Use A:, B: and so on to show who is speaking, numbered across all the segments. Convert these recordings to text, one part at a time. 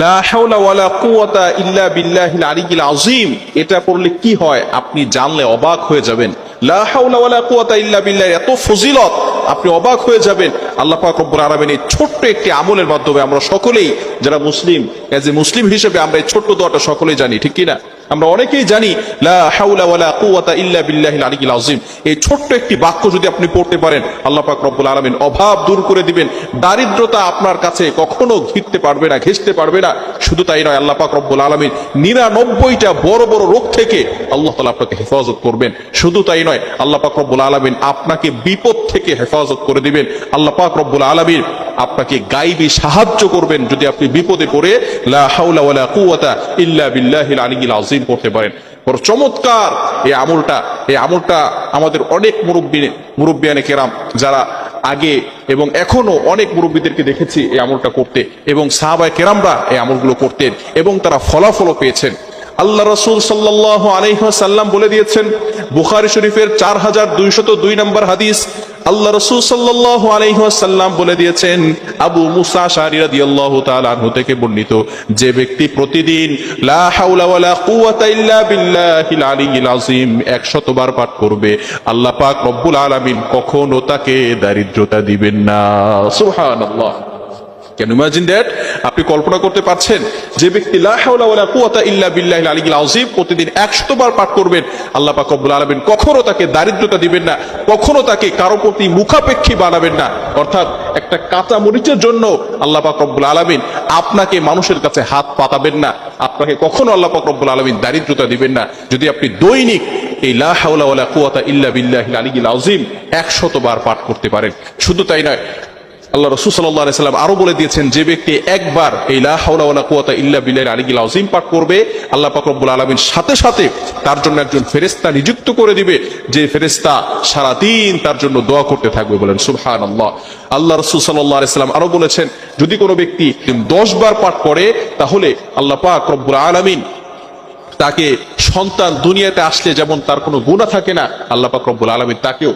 A: লা হাওলা ওয়ালা কুওয়াতা ইল্লা বিল্লাহিল আলিয়্যিল আযীম, এটা পড়লে কি হয় আপনি জানলে অবাক হয়ে যাবেন। লা হাওলা ওয়ালা কুওয়াতা ইল্লা বিল্লাহ, এত ফজিলত আপনি অবাক হয়ে যাবেন। আল্লাহ পাক রব্বুল আলামিন এই ছোট্ট একটি আমলের মাধ্যমে আমরা সকলেই যারা মুসলিম, এজ এ মুসলিম হিসেবে আমরা এই ছোট্ট দোয়াটা সকলেই জানি, ঠিক কি না? আমরা অনেকেই জানি লা হাওলা ওয়ালা কুওয়াতা ইল্লা বিল্লাহিল আলিয়্যিল আযীম। এই ছোট্ট একটি বাক্য যদি আপনি পড়তে পারেন, আল্লাহ পাক রব্বুল আলামিন অভাব দূর করে দিবেন, দারিদ্রতা আপনার কাছে কখনো ঘিরতে পারবে না, ঘেঁষতে পারবে না। শুধু তাই নয়, আল্লাহ পাক রব্বুল আলামিন 99টা বড় বড় রোগ থেকে আল্লাহ তাআলা আপনাকে হেফাজত করবেন। শুধু তাই নয়, আল্লাহ পাক রব্বুল আলামিন আপনাকে বিপদ থেকে হেফাজত করে দিবেন। আল্লাহ পাক রব্বুল আলামিন আপনাকে গায়বী সাহায্য করবেন যদি আপনি বিপদে পড়ে লা হাওলা ওয়ালা কুওয়াতা ইল্লা বিল্লাহিল আলিয়্যিল আযীম পড়তে পারেন। বড় চমৎকার এই আমলটা আমাদের অনেক মুরব্বিয়ানে কেরাম যারা আগে এবং এখনো অনেক মুরব্বীদেরকে দেখেছি এই আমলটা করতে, এবং সাহাবায়ে কেরামরা এই আমলগুলো করতেন এবং তারা ফলাফলও পেয়েছেন। আল্লাহ রাসূল সাল্লাল্লাহু আলাইহি ওয়াসাল্লাম বলে দিয়েছেন, বুখারী শরীফের 4202 নম্বর হাদিস, আল্লাহ রাসূল সাল্লাল্লাহু আলাইহি ওয়াসাল্লাম বলে দিয়েছেন, আবু মুসা আশআরী রাদিয়াল্লাহু তাআলা আনহু থেকে বর্ণিত, যে ব্যক্তি প্রতিদিন লা হাওলা ওয়ালা কুওয়াতা ইল্লা বিল্লাহিল আলিয়্যিল আযীম 100 বার পাঠ করবে, আল্লাহ পাক রব্বুল আলামিন কখনো তাকে দারিদ্রতা দিবেন না। সুবহানাল্লাহ। Can you imagine that? আপনি কল্পনা করতে পারছেন যে ব্যক্তি লা হাওলা ওয়ালা কুওয়াতা ইল্লা বিল্লাহিল আলিয়্যিল আযীম প্রতিদিন 100 বার পাঠ করবেন, আল্লাহ পাক রব্বুল আলামিন কখনো তাকে দারিদ্রতা দিবেন না, কখনো তাকে কারো প্রতি মুখাপেক্ষী বানাবেন না। অর্থাৎ একটা কাঁচা মরিচের জন্য আল্লাহ পাক রব্বুল আলামিন আপনাকে মানুষের কাছে হাত পাতাবেন না, আপনাকে কখনো আল্লাহ পাক রব্বুল আলামিন দারিদ্রতা দিবেন না যদি আপনি দৈনিক এই লা হাওলা ওয়ালা কুওয়াতা ইল্লা বিল্লাহিল আলিয়্যিল আযীম 100 বার পাঠ করতে পারেন। শুধু তাই নয়, আল্লাহ রাসূল সাল্লাল্লাহু আলাইহি ওয়াসাল্লাম আরো বলে দিয়েছেন, যে ব্যক্তি একবার এই লা হাওলা ওয়ালা কুওয়াতা ইল্লা বিল্লাহিল আলিয়্যিল আযীম পাঠ করবে, আল্লাহ পাক রব্বুল আলামিন সাথে সাথে তার জন্য একজন ফেরেশতা নিযুক্ত করে দিবে, যে ফেরেশতা সারা দিন তার জন্য দোয়া করতে থাকবে। বলেন সুবহানাল্লাহ। আল্লাহ রাসূল সাল্লাল্লাহু আলাইহি ওয়াসাল্লাম আরো বলেছেন, যদি কোনো ব্যক্তি 10 বার পাঠ করে, তাহলে আল্লাহ পাক রব্বুল আলামিন তাকে সন্তান দুনিয়াতে আসলে যেমন তার কোনো গুনাহ থাকে না, আল্লাহ পাক রব্বুল আলামিন তাকেও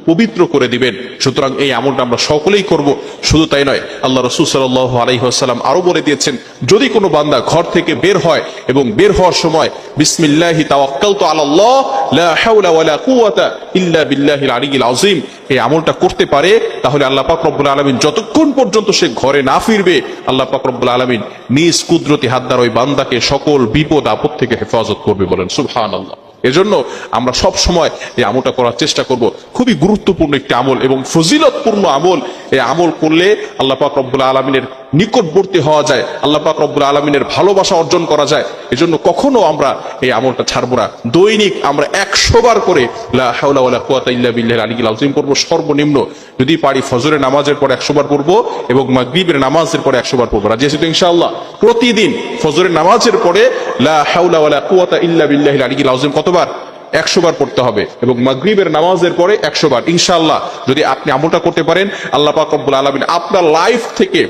A: পবিত্র করে দিবেন। সুতরাং এই আমলটা আমরা সকলেই করব। শুধু তাই নয়, আল্লাহ রাসূল সাল্লাল্লাহু আলাইহি ওয়াসাল্লাম আরো বলে দিয়েছেন, যদি কোনো বান্দা ঘর থেকে বের হয় এবং বের হওয়ার সময় বিসমিল্লাহি তাওয়াক্কালতু আলাল্লাহ লা হাওলা ওয়ালা কুওয়াতা ইল্লা বিল্লাহিল আলিয়্যিল আযীম এই আমলটা করতে পারে, তাহলে আল্লাহ পাক রব্বুল আলামিন যতক্ষণ পর্যন্ত সে ঘরে না ফিরবে, আল্লাহ পাক রব্বুল আলামিন নিজ কুদরতি হাত দ্বারা ওই বান্দাকে সকল বিপদ আপদ থেকে হেফাজত করবে। বলেন সুবহানাল্লাহ। এজন্য আমরা সব সময় এই আমলটা করার চেষ্টা করব। খুবই গুরুত্বপূর্ণ একটি আমল এবং ফজিলতপূর্ণ আমল। এই আমল করলে আল্লাহ পাক রব্বুল আলামিনের নিকটবর্তী হওয়া যায়, আল্লাহ পাক রব্বুল আলামিনের ভালোবাসা অর্জন করা যায়। এজন্য কখনো আমরা এই আমলটা ছাড়বো না। দৈনিক আমরা 100 বার করে লা হাওলা ওয়ালা কুওয়াতা ইল্লা বিল্লাহিল আলিয়্যিল আযীম করব। সর্বনিম্ন যদি পারি ফজরের নামাজের পর 100 বার পড়বো এবং মাগরিবের নামাজের পরে 100 বার পড়বো। রাজি আছি তো ইনশাআল্লাহ? প্রতিদিন ফজরের নামাজের পরে লা হাওলা ওয়ালা কুওয়াতা ইল্লা বিল্লাহিল আলিয়্যিল আযীম কতবার? 100 বার পড়তে হবে এবং মাগরিবের নামাজের পরে 100 বার। ইনশাআল্লাহ যদি আপনি আমলটা করতে পারেন, আল্লাহ পাক রব্বুল আলামিন আপনার লাইফ থেকে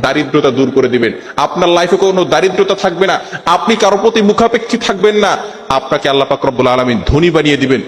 A: দারিদ্রতা দূর করে দিবেন। আপনার লাইফে কোনো দারিদ্রতা থাকবে না, আপনি কারো প্রতি মুখাপেক্ষী থাকবেন না, আপনাকে আল্লাহ পাক রব্বুল আলামিন ধনী বানিয়ে দিবেন।